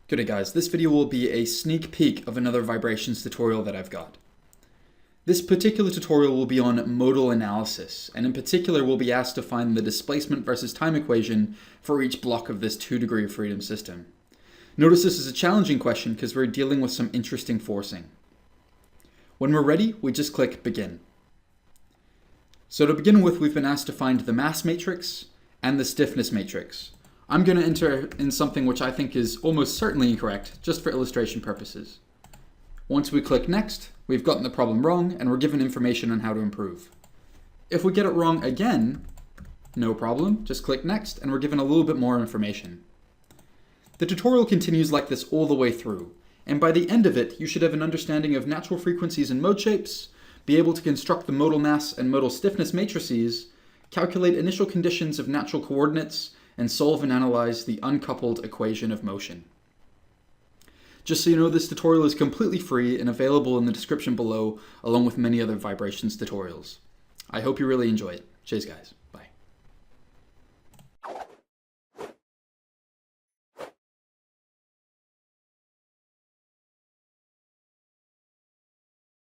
Good day guys, this video will be a sneak peek of another vibrations tutorial that I've got. This particular tutorial will be on modal analysis, and in particular we'll be asked to find the displacement versus time equation for each block of this 2 degree of freedom system. Notice this is a challenging question because we're dealing with some interesting forcing. When we're ready, we just click begin. So to begin with, we've been asked to find the mass matrix and the stiffness matrix. I'm going to enter in something which I think is almost certainly incorrect, just for illustration purposes. Once we click next, we've gotten the problem wrong and we're given information on how to improve. If we get it wrong again, no problem, just click next and we're given a little bit more information. The tutorial continues like this all the way through, and by the end of it, you should have an understanding of natural frequencies and mode shapes, be able to construct the modal mass and modal stiffness matrices, calculate initial conditions of natural coordinates, and solve and analyze the uncoupled equation of motion. Just so you know, this tutorial is completely free and available in the description below, along with many other vibrations tutorials. I hope you really enjoy it. Cheers guys. Bye.